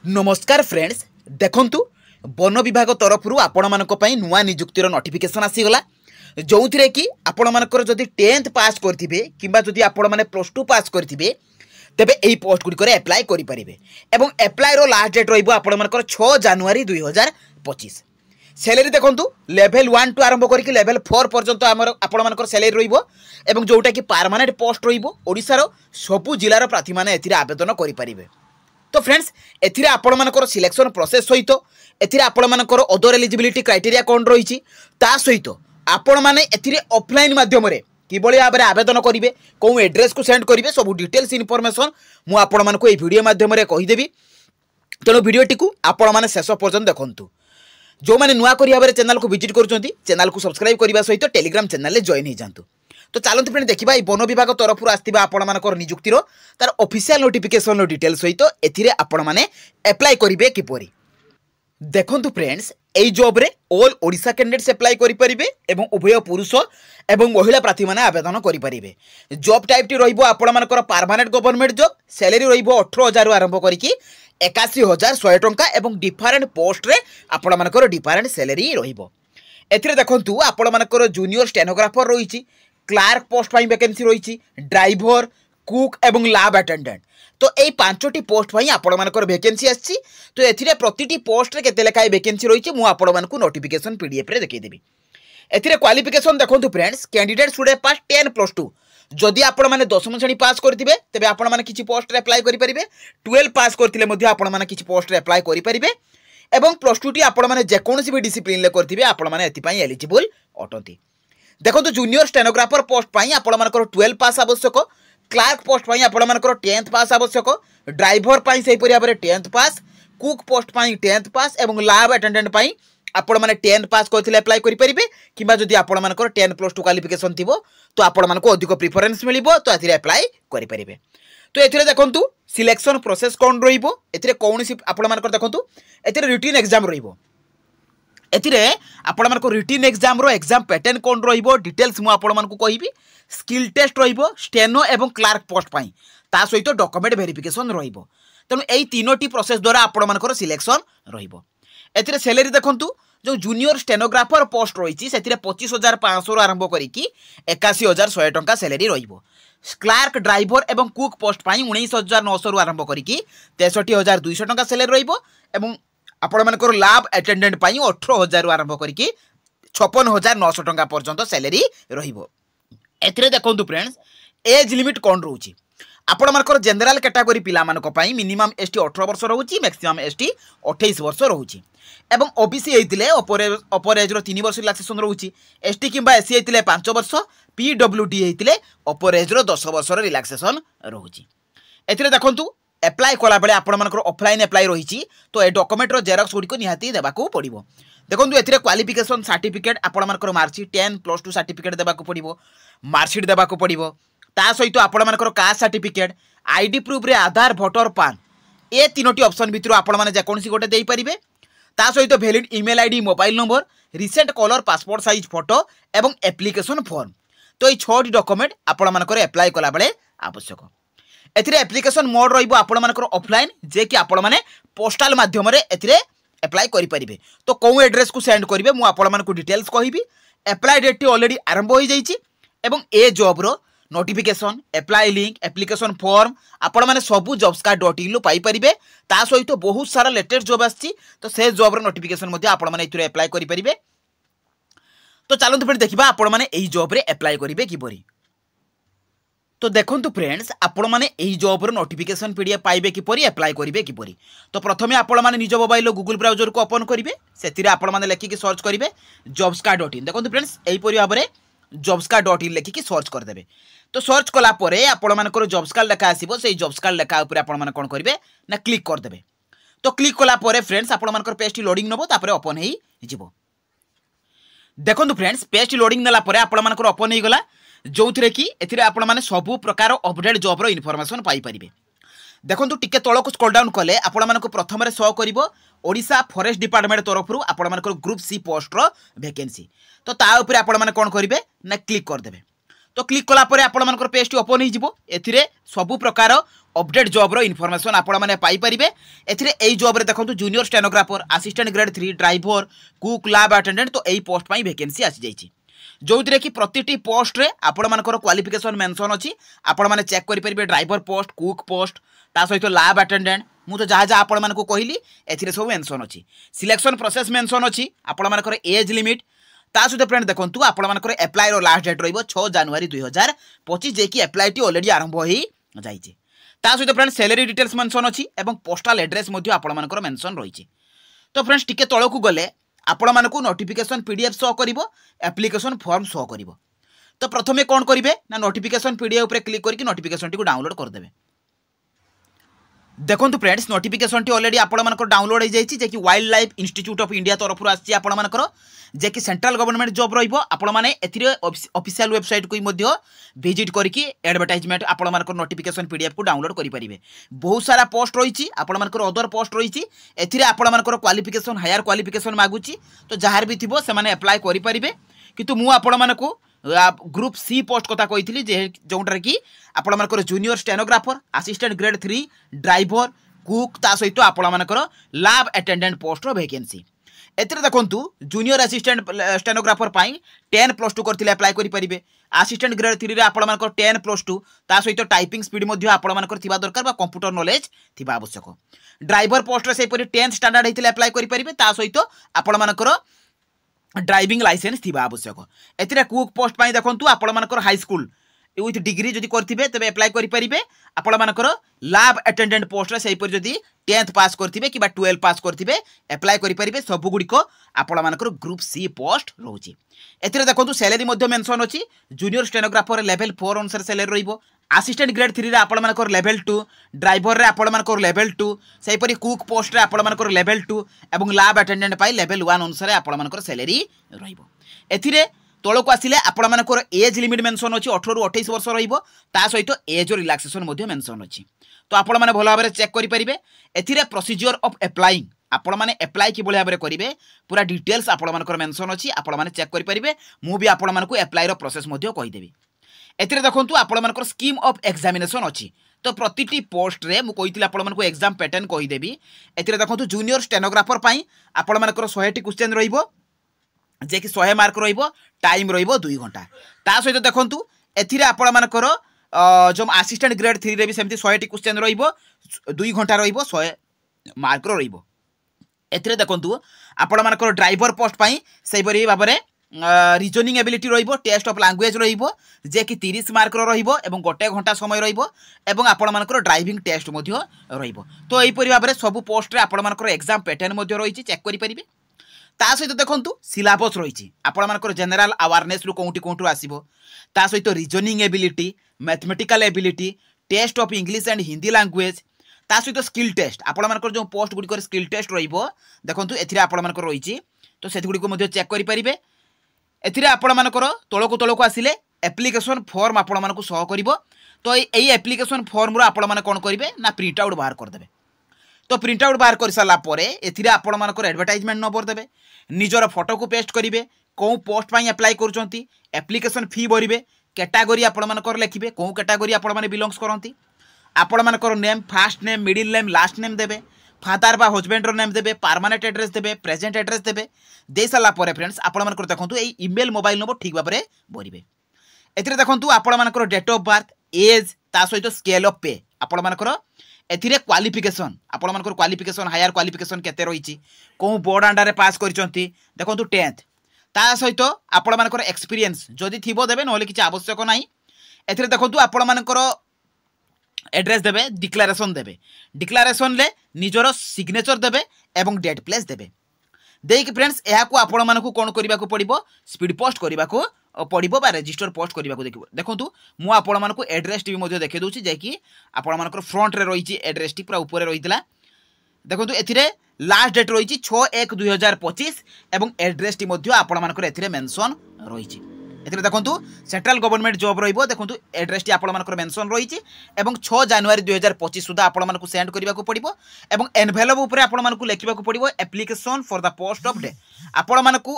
नमस्कार फ्रेंड्स देखंतु वन विभाग तरफ आपण मानक पई नुआ नियुक्तिर नोटिफिकेशन आसीगला जो थे कि आपण मानकर जदि 10th पास करथिबे किंबा जदि आपण माने +2 पास करथिबे तेबे एही पोस्ट गुडी अप्लाई करि परिबे एवं अप्लाई रो लास्ट डेट रहइबो आपण मानकर 6 जनवरी 2025। सैलरी देखंतु लेवल 1 टू आरंभ करके लेवल 4 पर्यंत आमर आपण मानकर सैलरी रहइबो एवं जोटा कि परमानेंट पोस्ट रहइबो ओडिसा रो सबु जिल्ला रो प्रार्थी माने एथिरे आवेदन करि परिबे। तो फ्रेंड्स एथिरे आपण मानकर सिलेक्शन प्रोसेस सहित एथिरे आपण मानकर अदर एलिजिबिलिटी क्राइटेरिया कोन रहिछि ता सहित आपण माने एथिरे ऑफलाइन माध्यम रे किबळी भाबरे आवेदन करिवे को एड्रेस को सेंड करिवे सब डिटेल्स इनफॉरमेशन मु आपण मानको ए वीडियो माध्यम रे कहि देबी। तेणु वीडियोटी को आपण माने शेष पर्यंत देखंतु। जो माने नुआ करी भाबरे चैनल को विजिट करूछंती चैनल को सब्सक्राइब करबा सहित टेलीग्राम चैनल ले जॉइन हो जांतु। तो चलते फ्रेंड देखा वन विभाग तरफ आसवा आपण मानकर नियुक्तिर तार ऑफिशियल नोटिफिकेशन डिटेल्स सहित एथिरे आपण माने अप्लाई करिवे किपरि देखंतु। फ्रेंड्स एई जॉब रे ऑल ओडिशा कैंडिडेट्स अप्लाई करि परिबे एवं उभय पुरुष एवं महिला प्रार्थी माने आवेदन करि परिबे। जॉब टाइप टी रहिबो आपण मानकर परमानेंट गवर्नमेंट जॉब। सैलरी रहिबो 18000 आरंभ करिकि 81100 टंका एवं डिफरेंट पोस्ट रे आपण मानकर डिफरेंट सैलरी रहिबो। एथिरे देखंतु आपण मानकर जूनियर स्टेनोग्राफर रहिछि, क्लार्क पोस्ट पाई वैकेंसी रही, ड्राइवर, कुक एवं लैब अटेंडेंट। तो यही 5टी पोस्ट पाई आपण मानकर वैकेंसी आछि। तो एथिरे प्रतिटी पोस्ट रे केते लेखाय वैकेंसी रही मु आपण मानकु नोटिफिकेशन पीडीएफ रे देखै देबी। एथिरे क्वालिफिकेशन देखंतु फ्रेंड्स कैंडिडेट शुड पास 10+2। जदि आपण माने 10वीं श्रेणी पास करथिबे तबे आपण माने किछि पोस्ट रे अप्लाई करि परिबे। 12 पास करथिले मध्ये आपण माने किछि पोस्ट रे अप्लाई करि परिबे एवं +2 टी आपण माने जे कोनोसी भी डिसिप्लिन ले करथिबे आपण माने एथि पई एलिजिबल अटंती। देखो जूनियर स्टेनोग्राफर पोस्ट पाई आपण मानकर 12 पास आवश्यक, क्लार्क पोस्ट पाई आपण मानकर 10th पास आवश्यक, ड्राइवर पाई सही परि भाबरे 10th पास, कुक पोस्ट पाई 10th पास एवं लैब अटेंडेंट पाई आपण माने 10 पास करथिले अप्लाई करि परिबे किबा जदि आपण मानकर 10+2 क्वालिफिकेशन थिबो तो आपण मानको अधिक प्रेफरेंस मिलिबो तो एथिरे अप्लाई करि परिबे। तो एथिरे देखंतु सिलेक्शन प्रोसेस कोन रहिबो एथिरे कोनसी आपण मानकर देखंतु एथिरे रिटन एग्जाम रहिबो। एथिरे आपण मानको रिटन एग्जाम रो एग्जाम पैटर्न कोन रहिबो डिटेल्स मु आपण मानको कहिबी। स्किल टेस्ट रहिबो स्टेनो एवं क्लार्क पोस्ट पाई ता सहित डॉक्यूमेंट वेरिफिकेशन रहिबो। तनु एई तीनोटी प्रोसेस द्वारा आपण मानकर सिलेक्शन रहिबो। एथिरे सैलरी देखंतु जो जूनियर स्टेनोग्राफर पोस्ट रहिछि सेथिरे 25500 आरंभ करिकि 81100 टंका सैलरी रहिबो। क्लार्क, ड्राइवर एवं कुक पोस्ट पाई 19900 आरंभ करिकि 63200 टंका सैलरी रहिबो एवं आपण मानकर लैब अटेंडेंट पाई 18000 आरंभ करिकि 56900 टंका पर्यंत सैलरी रहिबो। एथिरे देखंतु फ्रेंड्स एज लिमिट कोन रहउछि आपण मानकर जनरल कैटेगरी पिला मानक पाई मिनिमम एसटी 18 वर्ष रहउछि, मैक्सिमम एसटी 28 वर्ष रहउछि एवं ओबीसी हेतिले अपर एज रो 3 वर्ष रिलैक्सेशन रहउछि। एसटी किंबा एससी हेतिले 5 वर्ष, पीडब्ल्यूडी हेतिले अपर एज रो 10 वर्ष रो रिलैक्सेशन रहउछि। एथिरे देखंतु अप्लाई कला बेले आपण मानकर ऑफलाइन अप्लाई रही तो ए डॉक्यूमेंट रो जेरॉक्स गुडी को निहाती देबाकू पड़िबो। देखंतु एथिरे क्वालिफिकेशन सर्टिफिकेट आपण मानकर मार्कशीट 10+2 सर्टिफिकेट देबाकू पड़िबो, मार्कशीट देबाकू पड़िबो ता सहित आपण मानकर कास्ट सर्टिफिकेट, आईडी प्रूफ रे आधार, वोटर, पान ए तीनोटी ऑप्शन भितर आपण माने जे कोनसी गोटे देई परिबे। ता सहित valid email ID, mobile number, recent colour passport size photo एवं एप्लिकेशन फॉर्म। तो ये 6टी डॉक्यूमेंट आपण मानकर अप्लाई कला बेले आवश्यक। एथिरे एप्लिकेशन मोड रहिबो आपण मानकर ऑफलाइन जे कि आपण माने पोस्टल माध्यम रे एथिरे अप्लाई करि परिबे। तो को एड्रेस को सेंड करिवे मु आपण मानकु डिटेल्स कहिबी। अप्लाई डेट टी ऑलरेडी आरंभ होई जाईची एवं ए जॉब रो notification, apply link, application form आपण माने सबु jobscard.in लो पाई परिबे। ता सहित बहुत सारा लेटेस्ट जॉब आछि तो से जॉब रो नोटिफिकेशन मध्ये आपण माने इथरे अप्लाई करि परिबे। तो चलंतु फिर देखिबा आपण माने एई जॉब रे अप्लाई करिवे किबरी। तो देखंतु फ्रेंड्स आपण माने एही जॉब रो नोटिफिकेशन पीडीएफ पाइबे किपरि अप्लाई करिवे किपरि। तो प्रथमे आपण माने निज मोबाइल गूगल ब्राउजर को ओपन करिवे सेतिरे आपण माने लेखि कि सर्च करिवे jobscard.in। देखंतु फ्रेंड्स एही परि भाबरे jobscard.in लेखि कि सर्च कर देबे। तो सर्च कला परे आपण मानकर jobscard लेखा आसीबो सेही jobscard लेखा ऊपर आपण माने कोन करिवे ना क्लिक कर देबे। तो क्लिक कला परे फ्रेंड्स आपण मानकर पेज टी लोडिंग नबो तापरे ओपन हेई जिवो। देखंतु फ्रेंड्स पेज टी लोडिंग नला परे आपण मानकर ओपन हेई गला जो थे कि एथिरे आपण माने सबु प्रकार अपडेट जॉब रो इनफॉरमेशन पाई परिबे। देखंतु टिके तळको स्क्रॉल डाउन कले आपण मानको प्रथम रे शो करिवो ओडिशा फॉरेस्ट डिपार्टमेंट तरफ रु आपण मानको ग्रुप सी पोस्ट रो वैकेंसी। तो ता ऊपर आपण माने कोन करिवे ना क्लिक कर देबे। तो क्लिक कलापर आपर पेजटी ओपन हो सबु प्रकार अपडेट जॉब इनफॉरमेशन आपण मैंने पाइपर ए जॉब देखो junior stenographer assistant grade 3 driver cook lab attendant तो यही पोस्ट पर वैकेंसी आसी जाइए जो थी कि प्रति पोस्ट रे आपण मानकर क्वालिफिकेशन मेंशन अच्छी आपण मैंने चेक करेंगे ड्राइवर पोस्ट कुक पोस्ट ता सहित लैब अटेंडेंट मु तो जहाँ जहाँ आपण मानक कहली ए सब मेंशन अच्छी सिलेक्शन प्रोसेस मेंशन अच्छी आपण मानकर एज लिमिट ता सहित फ्रेंड देखो आपण मानकर एप्लाई रो लास्ट डेट रहिबो 6 जनवरी 2025 जे कि एप्लाई टी ऑलरेडी आरंभ हो जाइए ता सहित फ्रेंड सैलरी डिटेल्स मेंशन अच्छी एवं पोस्टल एड्रेस आपण मानकर मेंशन रही तो फ्रेंड्स टिके तळकू गले आपण मानक नोटिफिकेशन पीडीएफ शो करिवो एप्लिकेशन फॉर्म शो करिवो तो प्रथमे कोन करिवे ना नोटिफिकेशन पीडीएफ ऊपर क्लिक करके नोटिफिकेशन टी को डाउनलोड कर देबे देखो फ्रेंड्स नोटिफिकेशन टी ऑलरेडी आपण मानकर डाउनलोड हो जाइए जे कि wild life institute of India तरफ आसी आपण मानकर जे कि सेंट्रल गवर्नमेंट जॉब रहिबो आपण माने एथिरे ऑफिशियल वेबसाइट को मध्य विजिट करके एडवर्टाइजमेंट आपण मानकर नोटिफिकेशन पीडीएफ को डाउनलोड करि परिबे बहुत सारा पोस्ट रही आपण मानकर अदर पोस्ट रही एथिरे आपण मानकर क्वालिफिकेशन हायर क्वालिफिकेशन मागुची तो जहार भी थिबो से माने अप्लाई करि परिबे किंतु मु आपण मानकू ग्रुप सी पोस्ट कथा कही जोटार कि आपण मानकर junior stenographer assistant grade 3 driver cook ता सहित आपण मानकर लैब अटेंडेंट पोस्ट वैकेंसी एतिर देखंतु जूनियर असिस्टेंट स्टेनोग्राफर पाई 10+2 करथिले अप्लाई करि परिबे असिस्टेंट ग्रेड 3 रे आपण मानकर 10+2 ता सहित टाइपिंग स्पीड मध्ये आपण मानकर थिबा दरकार बा कंप्यूटर नॉलेज थिबा आवश्यक ड्राइवर पोस्ट रे सेहि परि 10th स्टैंडर्ड हेतिले अप्लाई करि परिबे ता सहित आपण मानकर ड्राइविंग लाइसेंस थिबा आवश्यक एतिरे कुक पोस्ट पाई देखंतु आपण मानकर हाई स्कूल विथ डिग्री जदि करथिबे तबे अप्लाई करि परिबे आपण मानकर लैब अटेंडेंट पोस्ट रे सेहि पर जदि 10th पास करथिबे कि 12 पास करथिबे अप्लाई करि परिबे सब गुडी को आपण मानकर ग्रुप सी पोस्ट रहउची एतिरे देखंतु सैलरी मध्ये मेंशन अछि जूनियर स्टेनोग्राफर लेवल 4 अनुसार सैलरी रहिबो असिस्टेंट ग्रेड 3 रे आपण मानकर लेवल 2 ड्राइवर रे आपण मानकर लेवल 2 सेहि परि कुक पोस्ट रे आपण मानकर लेवल 2 एवं लैब अटेंडेंट पाई लेवल 1 अनुसार आपण मानकर सैलरी रहिबो एथिरे तळको आसिले आपण मानकर एज लिमिट मेंशन अछि 18 रु 28 वर्ष रहिबो ता सहित एज रिलैक्सेशन मध्ये मेंशन अछि तो आपण माने भलो भाबरे चेक करि परिबे एथिरे प्रोसीजर ऑफ अप्लाइंग आपण माने अप्लाई कि भलो भाबरे करिवे पूरा डिटेल्स आपण मानकर मेंशन अछि आपण माने चेक करि परिबे मु भी आपण मानकू अप्लाई रो प्रोसेस मध्ये कहि देबी एथिरे देखंतु आपण मानकर स्कीम ऑफ एग्जामिनेशन अछि तो प्रतिटी पोस्ट रे मु कहितिले आपण मानकू एग्जाम पैटर्न कहि देबी एथिरे देखंतु जूनियर स्टेनोग्राफर पई आपण मानकर 100 टी क्वेश्चन रहिबो जे कि 100 मार्क रहिबो टाइम रहिबो 2 घंटा ता सहित देखंतु एथिरे आपण मानकर जो असिस्टेंट ग्रेड 3 रे भी सेमती 100 टी क्वेश्चन रहिबो 2 घंटा रहिबो 100 मार्क रहिबो एथिरे देखंतु आपण मानकर ड्राइवर पोस्ट पई सेहि परि भाबरे रीजनिंग एबिलिटी रहिबो टेस्ट ऑफ लैंग्वेज रहिबो जे कि 30 मार्क रहिबो एवं 1 घंटा समय रहिबो एवं आपण मानकर ड्राइविंग टेस्ट मध्ये रहिबो तो एही परि भाबरे सब पोस्ट रे आपण मानकर एग्जाम पैटर्न मध्ये रहिछि चेक करि परिबे ता सहित देखंतु सिलेबस रही आपण मानकर जनरल अवेयरनेस रु कोंटी कोंटू आसीबो ता सहित reasoning ability mathematical ability test of English and Hindi language ता सहित स्किल टेस्ट आपण मानकर जो पोस्ट गुडी कर स्किल टेस्ट रहिबो देखंतु एथिरे आपण मानकर रही तो सेति गुडी को मध्ये चेक करि परिबे एथिरे आपण मानकर तळको आसिले एप्लिकेशन फॉर्म आपण मानकू शो करिवो तो एई एप्लिकेशन फॉर्म रो आपण माने कोन करिवे ना प्रिंट आउट बाहर कर देबे तो प्रिंट आउट बाहर कर सारा पर एथिरे आपण मानकर एडवर्टाइजमेंट नंबर देबे निजर फोटो को पेस्ट करिवे को पोस्ट पई अप्लाई करूचंती एप्लिकेशन फी भरिवे कैटेगरी आपण मानकर लिखिबे को कैटेगरी आपण माने बिलोंग्स करंती आपण मानकर name first name middle name last name देबे फादर बा हस्बैंड रो नेम देबे परमानेंट एड्रेस देबे प्रेजेंट एड्रेस देबे दे सारा पर फ्रेंड्स आपण मानकर देखंतु ए ईमेल मोबाइल नंबर ठीक भाबरे भरिवे एथिरे देखंतु आपण मानकर डेट ऑफ बर्थ एज ता सहित स्केल ऑफ पे आपण मानकर एथिरे क्वालिफिकेशन आपण मानकर क्वालिफिकेशन हायर क्वालिफिकेशन केते रहिछि को बोर्ड अंडर पास करिसंती देखंतु 10th ता सहित आपण मानकर एक्सपीरियंस जदि थिबो देबे नहले किछ आवश्यक नाही एथिरे देखंतु आपण मानकर एड्रेस देबे डिक्लेरेशन ले निजरो सिग्नेचर देबे एवं डेट प्लेस देबे देख फ्रेंड्स एहा को आपण मानकू कोन करिबा को पड़िबो स्पीड पोस्ट करिबा को पड़िबो बा रजिस्टर पोस्ट करिबा को देखिबो देखंतु मु आपण मानकू एड्रेस टी मध्ये देखे दोछि जे कि आपण मानकर फ्रंट रे रहिछि एड्रेस टी पूरा ऊपर रहितला देखंतु एथिरे लास्ट डेट रहिछि 6/1/2025 एवं एड्रेस टी मध्ये आपण मानकर एथिरे मेंशन रहिछि এতে দেখুন সেন্ট্রাল গভर्नमेंट जॉब रहिबो देखुं एड्रेस टी आपण मानकर मेंशन रही एवं 6 जनवरी 2025 सुधा आपण मानकु सेंड करबा को पड़िबो एवं एनवेलप ऊपर आपण मानकु लेखिबा को पड़िबो application for the post of डे आपण मानकु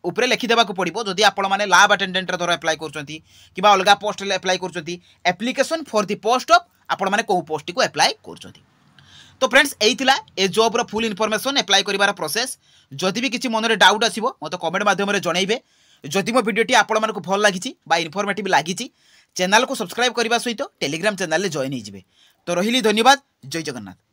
ऊपर लिखि देबा को पड़िबो जदि आपण माने लैब अटेंडेंट रे धर अप्लाई करचंती किबा अलगा पोस्ट ले अप्लाई करचंती application for the post of आपण माने को पोस्ट को अप्लाई करचंती। तो फ्रेंड्स यही थिला ए जॉब रो फुल इनफॉरमेशन अप्लाई करिवार प्रोसेस जदि भी किछि मन रे डाउट आसीबो मते कमेंट माध्यम रे जणाइबे जदि मो वीडियोटी आपण मानकु भल लागिछि बा इनफॉर्मेटिव लागिछि चैनल को सब्सक्राइब करबा सहित टेलीग्राम चैनल ले जॉइन हो जिवे। तो रहिली धन्यवाद। जय जगन्नाथ।